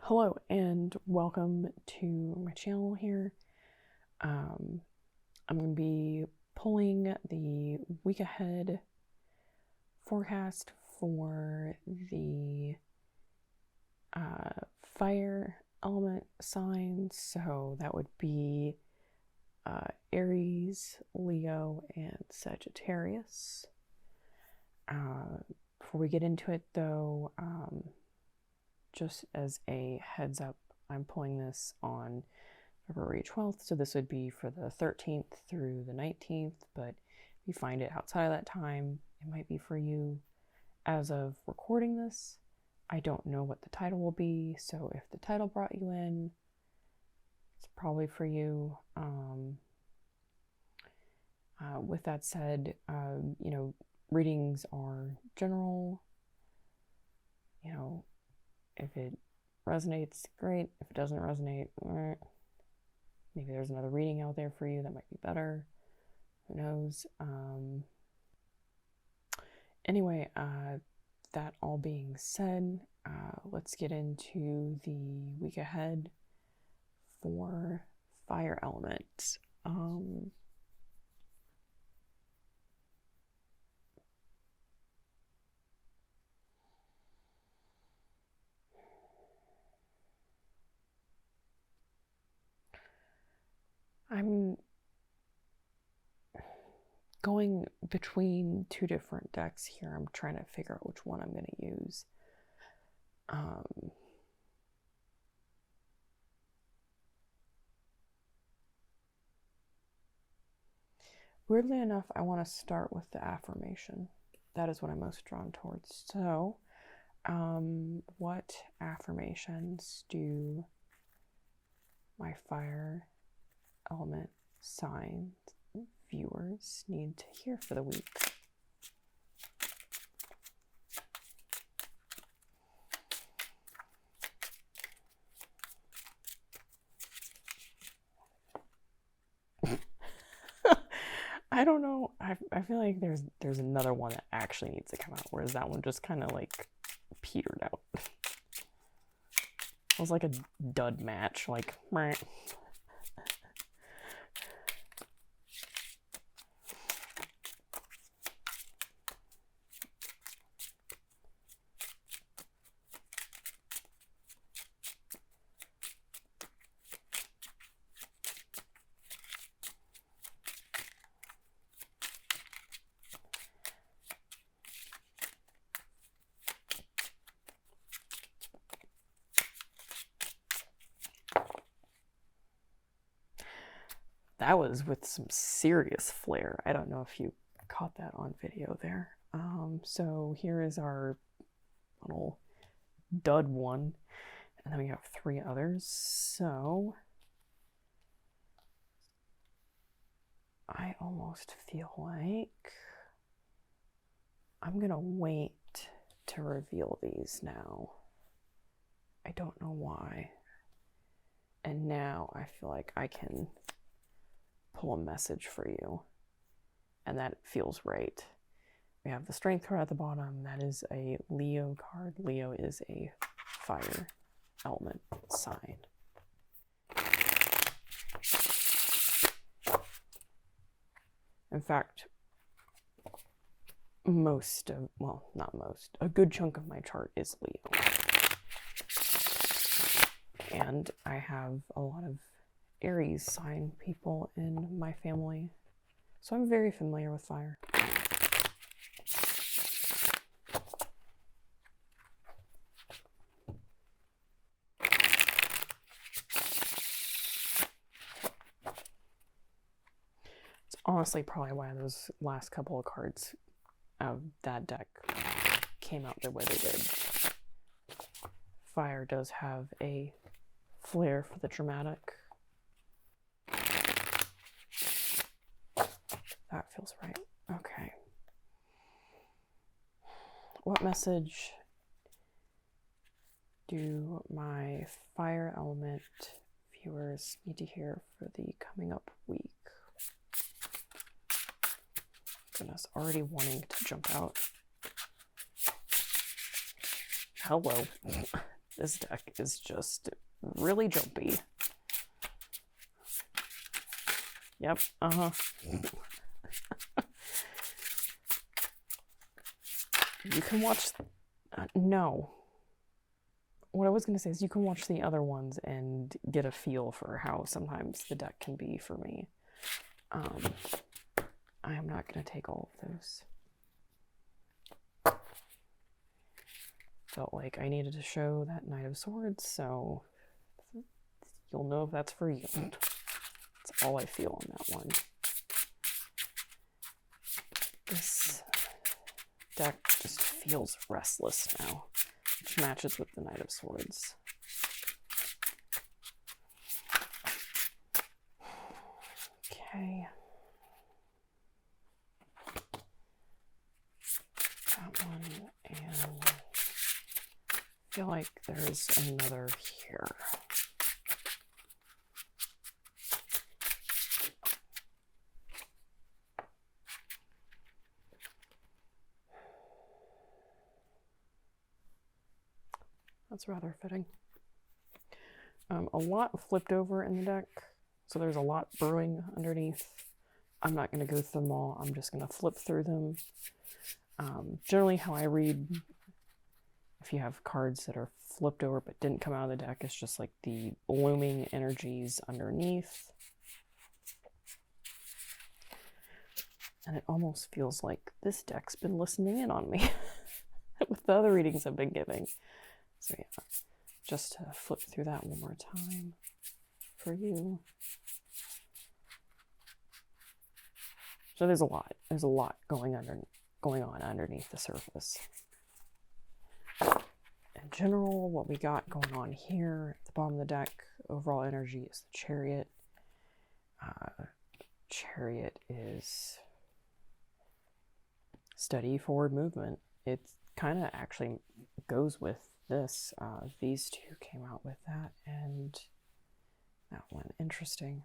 Hello and welcome to my channel here. I'm going to be pulling the week ahead forecast for the fire element signs. So that would be Aries, Leo, and Sagittarius. Before we get into it though, just as a heads up, I'm pulling this on February 12th, so this would be for the 13th through the 19th, but if you find it outside of that time, it might be for you. As of recording this, I don't know what the title will be, so if the title brought you in, it's probably for you. With that said, readings are general. If it resonates, great. If it doesn't resonate, maybe there's another reading out there for you that might be better. Who knows? Anyway, that all being said, let's get into the week ahead for fire element. I'm going between two different decks here. I'm trying to figure out which one I'm going to use. Weirdly enough, I want to start with the affirmation. That is what I'm most drawn towards. So, what affirmations do my fire element signs viewers need to hear for the week? I don't know. I feel like there's another one that actually needs to come out, whereas that one just kind of like petered out. It was like a dud match, like meh. That was with some serious flair. I don't know if you caught that on video there. So here is our little dud one, and then we have three others. So I almost feel like I'm gonna wait to reveal these now. I don't know why. And now I feel like I can pull a message for you, and that feels right. We have the strength card at the bottom. That is a Leo card. Leo is a fire element sign. In fact, a good chunk of my chart is Leo. And I have a lot of Aries sign people in my family, so I'm very familiar with fire. It's honestly probably why those last couple of cards of that deck came out the way they did. Fire does have a flair for the dramatic. That feels right. Okay. What message do my fire element viewers need to hear for the coming up week? Goodness, already wanting to jump out. Hello. This deck is just really jumpy. Yep, You can watch... no. What I was going to say is you can watch the other ones and get a feel for how sometimes the deck can be for me. I am not going to take all of those. Felt like I needed to show that Knight of Swords, so you'll know if that's for you. That's all I feel on that one. This deck just feels restless now, which matches with the Knight of Swords. Okay. That one, and I feel like there's another here. That's rather fitting. A lot flipped over in the deck, so there's a lot brewing underneath. I'm not going to go through them all. I'm just going to flip through them. Generally how I read, if you have cards that are flipped over but didn't come out of the deck, it's just like the blooming energies underneath. And it almost feels like this deck's been listening in on me with the other readings I've been giving. So yeah, just to flip through that one more time for you. So there's a lot going on underneath the surface. In general, what we got going on here at the bottom of the deck, overall energy is the Chariot. Chariot is steady forward movement. It kind of actually goes with this. These two came out with that, and that one, interesting.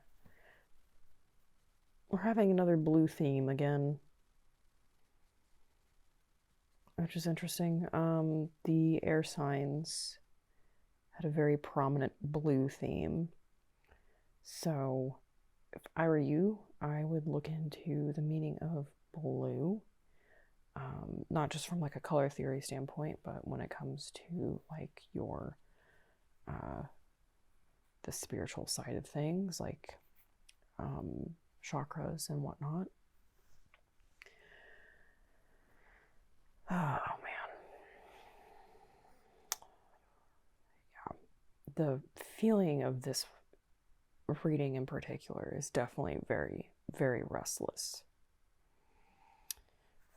We're having another blue theme again, which is interesting. The air signs had a very prominent blue theme. So if I were you, I would look into the meaning of blue. Not just from like a color theory standpoint, but when it comes to like your the spiritual side of things, like chakras and whatnot. Oh man. Yeah. The feeling of this reading in particular is definitely very, very restless.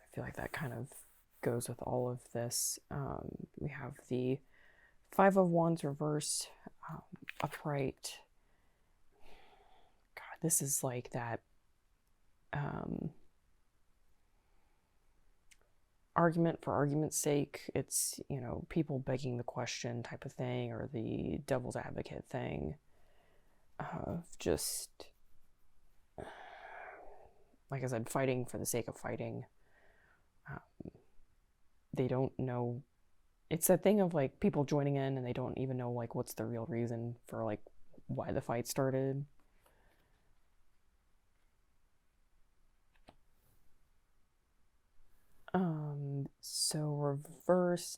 I feel like that kind of goes with all of this. We have the Five of Wands reversed, upright. God, this is like that argument for argument's sake. It's, you know, people begging the question type of thing, or the devil's advocate thing of just, like I said, fighting for the sake of fighting. They don't know. It's that thing of like people joining in and they don't even know like what's the real reason for like why the fight started. So reverse,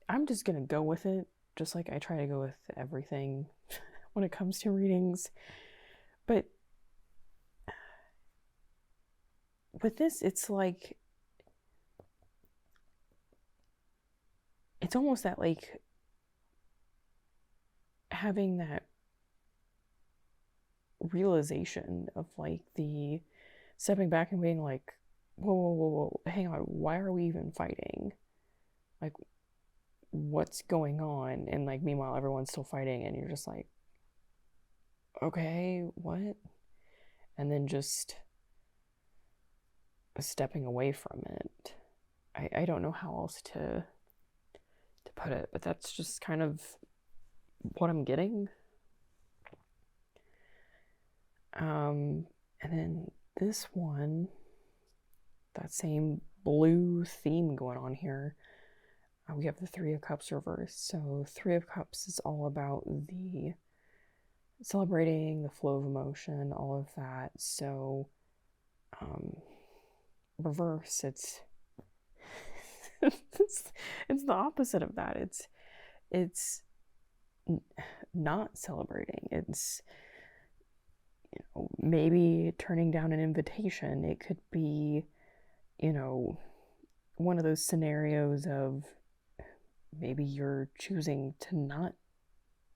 I'm just gonna go with it, just like I try to go with everything when it comes to readings. But with this, it's like, it's almost that like having that realization of like the stepping back and being like, whoa, hang on, why are we even fighting? Like, what's going on? And like, meanwhile, everyone's still fighting, and you're just like, okay, what? And then just stepping away from it. I don't know how else to put it, but that's just kind of what I'm getting. And then this one, that same blue theme going on here. We have the Three of Cups reversed. So Three of Cups is all about the celebrating the flow of emotion, all of that. So reverse, it's it's the opposite of that. It's not celebrating. It's, you know, maybe turning down an invitation. It could be, you know, one of those scenarios of maybe you're choosing to not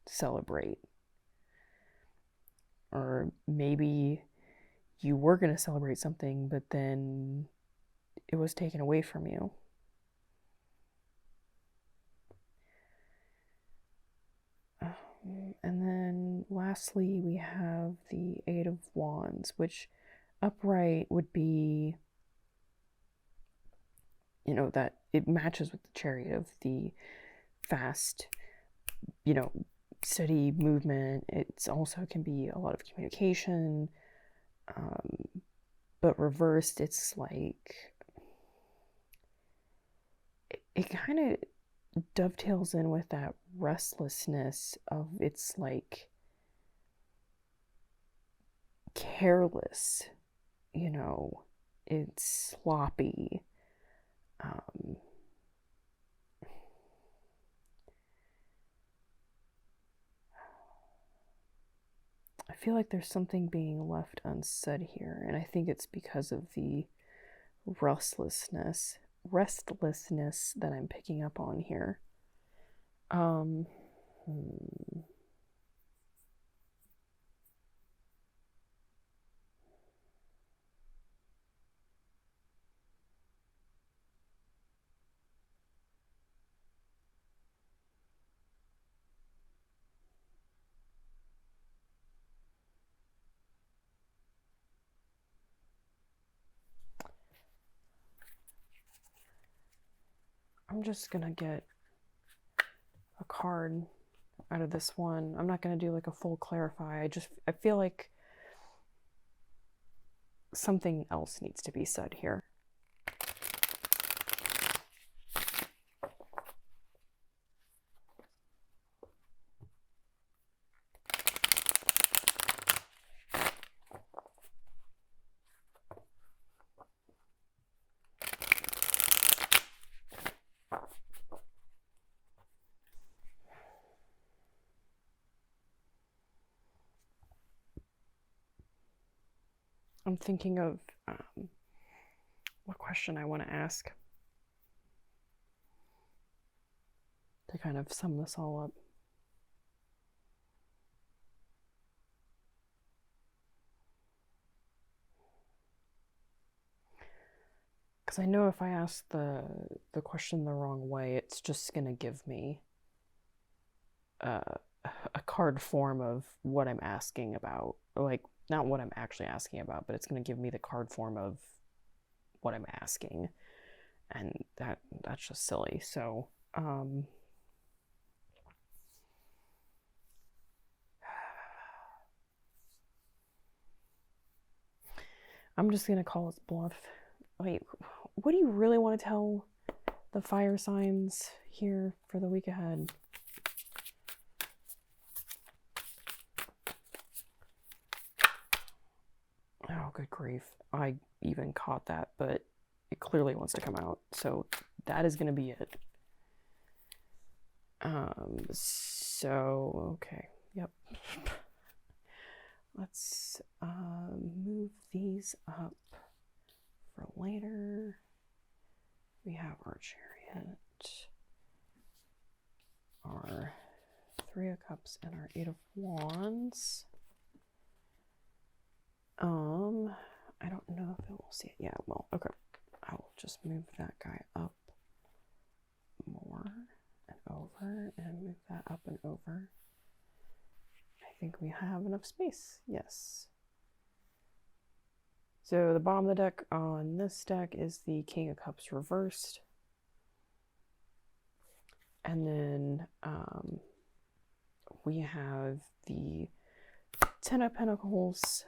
celebrate, or maybe you were going to celebrate something but then it was taken away from you. And then lastly, we have the Eight of Wands, which upright would be, you know, that it matches with the Chariot of the fast, you know, steady movement. It's also can be a lot of communication, but reversed, it's like it kind of dovetails in with that restlessness of, it's like careless, you know, it's sloppy. I feel like there's something being left unsaid here, and I think it's because of the restlessness that I'm picking up on here. I'm just gonna get a card out of this one. I'm not gonna do like a full clarify. I feel like something else needs to be said here. I'm thinking of what question I want to ask to kind of sum this all up. Because I know if I ask the question the wrong way, it's just going to give me a card form of what I'm asking about. Like, not what I'm actually asking about, but it's going to give me the card form of what I'm asking. And that's just silly. So, I'm just going to call this bluff. Wait, what do you really want to tell the fire signs here for the week ahead? Oh, good grief. I even caught that, but it clearly wants to come out. So that is going to be it. So, okay. Yep. Let's move these up for later. We have our Chariot, our Three of Cups, and our Eight of Wands. I don't know if it will see it. Yeah, well, okay. I'll just move that guy up more and over, and move that up and over. I think we have enough space. Yes. So the bottom of the deck on this deck is the King of Cups reversed. And then we have the Ten of Pentacles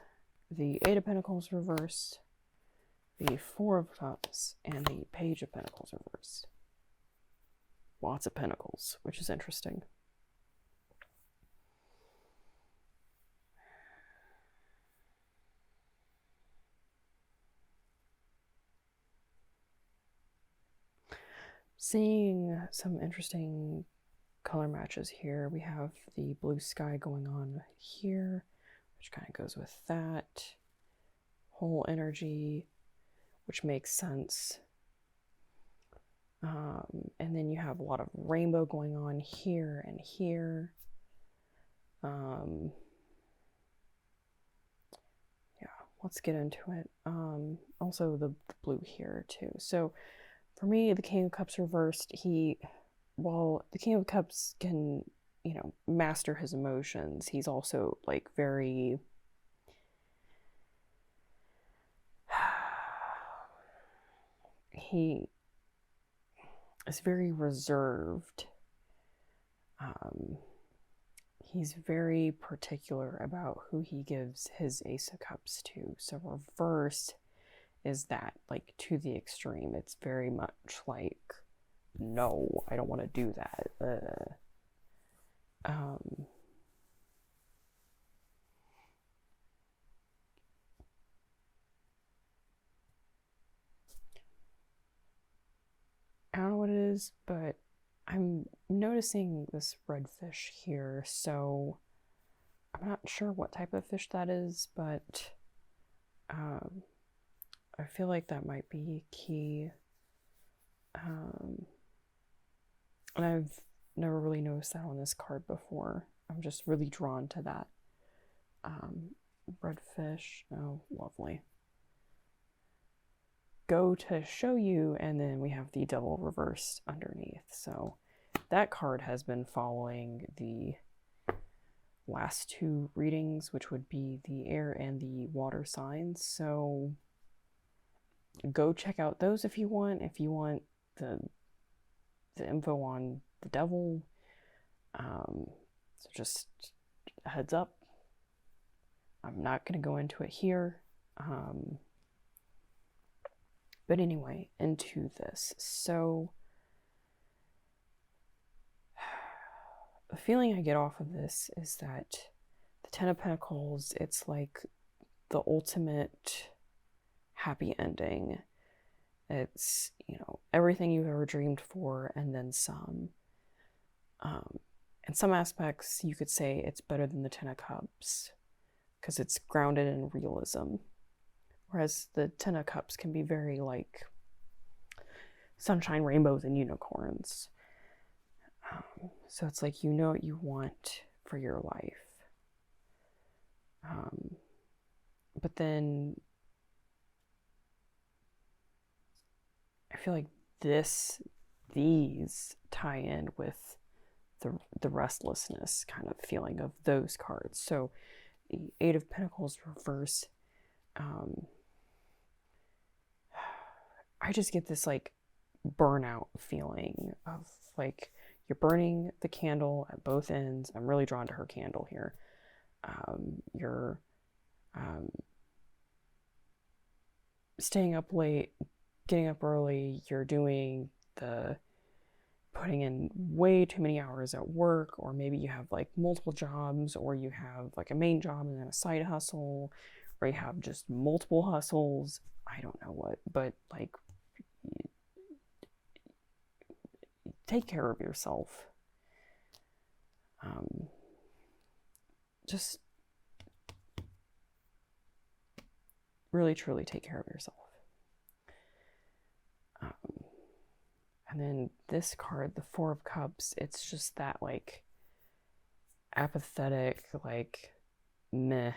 the Eight of Pentacles reversed, the Four of Cups, and the Page of Pentacles reversed. Lots of pentacles, which is interesting. Seeing some interesting color matches here. We have the blue sky going on here, which kind of goes with that whole energy, which makes sense. And then you have a lot of rainbow going on here and here. Yeah, let's get into it. Also the blue here too. So for me, the King of Cups reversed, while the King of Cups can, you know, master his emotions, he's also like very he is very reserved. He's very particular about who he gives his Ace of Cups to. So reversed is that, like, to the extreme. It's very much like, no, I don't want to do that. I don't know what it is, but I'm noticing this red fish here, so I'm not sure what type of fish that is, but I feel like that might be key. And I've never really noticed that on this card before. I'm just really drawn to that. Red fish, oh, lovely. Go to show you, and then we have the devil reversed underneath. So that card has been following the last two readings, which would be the air and the water signs. So go check out those if you want. If you want the info on the devil, so just a heads up. I'm not going to go into it here. But anyway, into this. So the feeling I get off of this is that the Ten of Pentacles, it's like the ultimate happy ending. It's, you know, everything you've ever dreamed for and then some. In some aspects, you could say it's better than the Ten of Cups because it's grounded in realism. Whereas the Ten of Cups can be very like sunshine, rainbows, and unicorns. So it's like, you know what you want for your life. But then I feel like these tie in with the restlessness kind of feeling of those cards. So the Eight of Pentacles reverse, I just get this like burnout feeling of like you're burning the candle at both ends. I'm really drawn to her candle here. You're staying up late, getting up early, you're putting in way too many hours at work, or maybe you have like multiple jobs, or you have like a main job and then a side hustle, or you have just multiple hustles. I don't know what, but like, take care of yourself. Just really, truly take care of yourself. And then this card, the Four of Cups, it's just that like apathetic, like meh.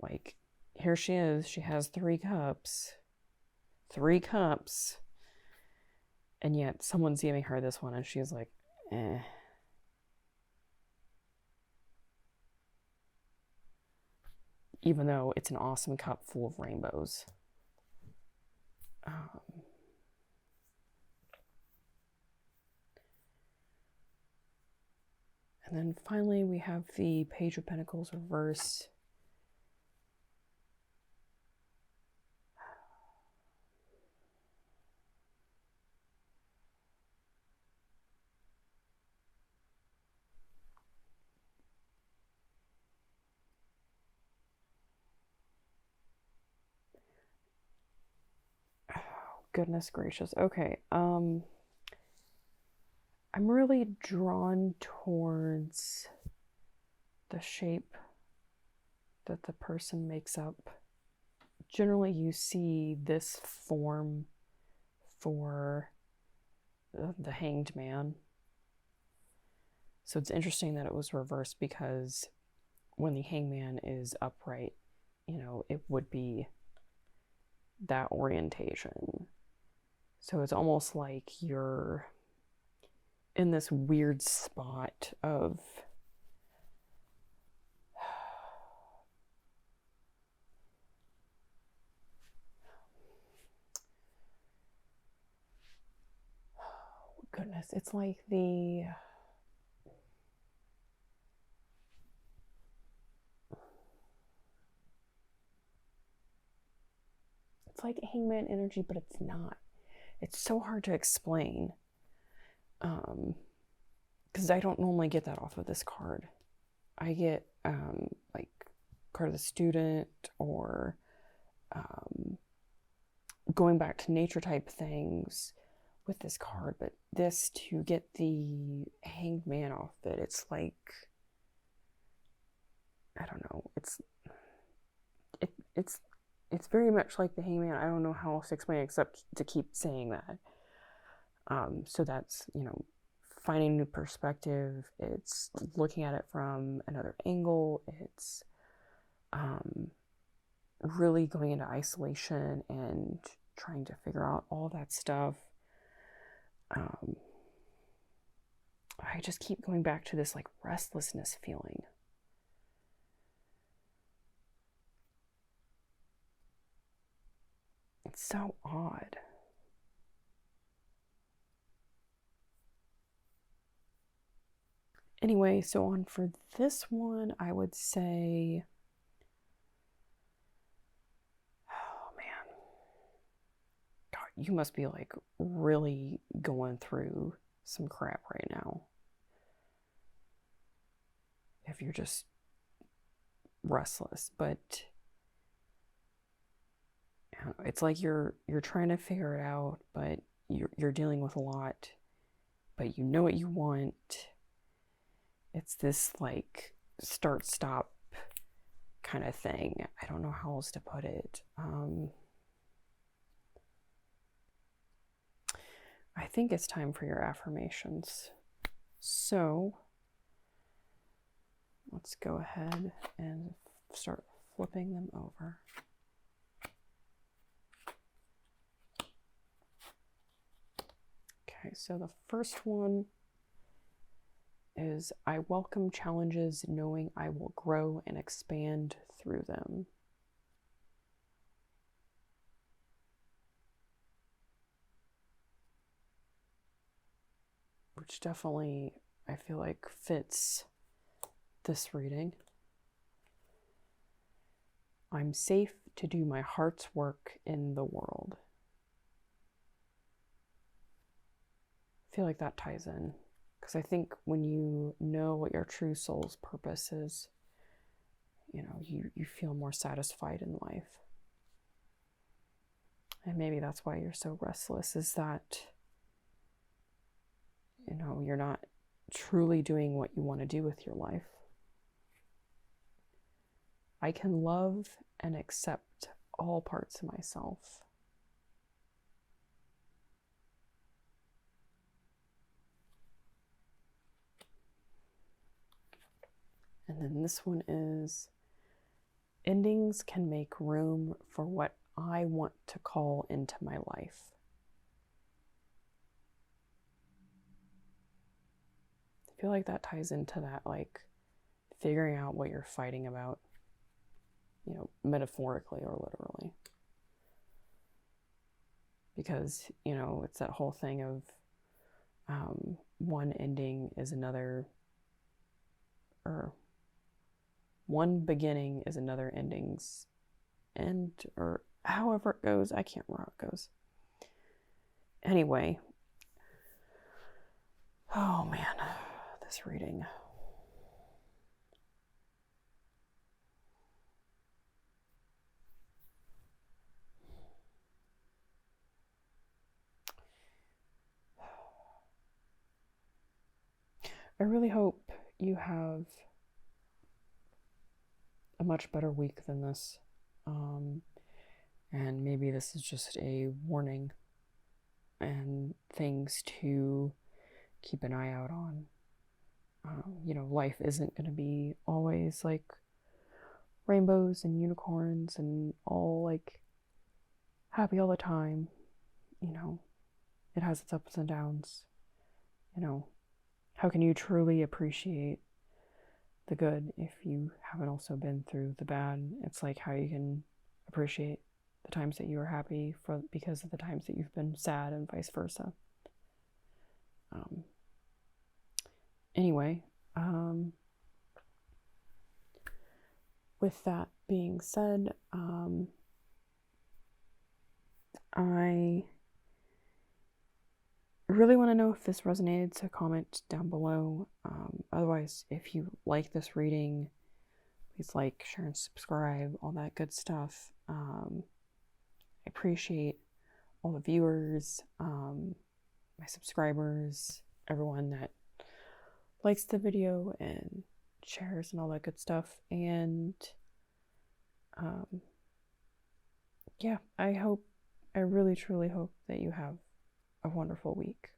Like, here she is, she has 3 cups. 3 cups. And yet someone's giving her this one and she's like, eh. Even though it's an awesome cup full of rainbows. And then finally we have the Page of Pentacles reverse. Goodness gracious. Okay. I'm really drawn towards the shape that the person makes up. Generally, you see this form for the hanged man. So it's interesting that it was reversed, because when the hangman is upright, it would be that orientation. So it's almost like you're in this weird spot of goodness, it's like it's like hangman energy, but it's not. It's so hard to explain, because I don't normally get that off of this card. I get like card of the student, or going back to nature type things with this card, but this, to get the hanged man off it, it's like, I don't know, it's very much like the hangman. I don't know how else to explain it except to keep saying that. So that's, finding new perspective. It's looking at it from another angle. It's really going into isolation and trying to figure out all that stuff. I just keep going back to this like restlessness feeling. It's so odd. Anyway, so on for this one, I would say, oh man, God, you must be like really going through some crap right now. If you're just restless, but it's like you're trying to figure it out, but you're dealing with a lot, but you know what you want. It's this like start stop kind of thing. I don't know how else to put it. I think it's time for your affirmations. So let's go ahead and start flipping them over. Okay, so the first one is, I welcome challenges knowing I will grow and expand through them. Which definitely, I feel like, fits this reading. I'm safe to do my heart's work in the world. I feel like that ties in, because I think when you know what your true soul's purpose is, you feel more satisfied in life. And maybe that's why you're so restless, is that, you're not truly doing what you want to do with your life. I can love and accept all parts of myself. And then this one is, endings can make room for what I want to call into my life. I feel like that ties into that, like, figuring out what you're fighting about, metaphorically or literally. Because, it's that whole thing of one ending is another, or one beginning is another ending's end, or however it goes. I can't remember how it goes. Anyway. Oh man, this reading. I really hope you have a much better week than this. And maybe this is just a warning and things to keep an eye out on. Life isn't going to be always like rainbows and unicorns and all like happy all the time. It has its ups and downs. How can you truly appreciate the good if you haven't also been through the bad? It's like how you can appreciate the times that you were happy because of the times that you've been sad, and vice versa. Anyway, with that being said, I really want to know if this resonated, so comment down below. Otherwise, if you like this reading, please like, share, and subscribe, all that good stuff. I appreciate all the viewers, my subscribers, everyone that likes the video and shares and all that good stuff. And yeah, I really truly hope that you have a wonderful week.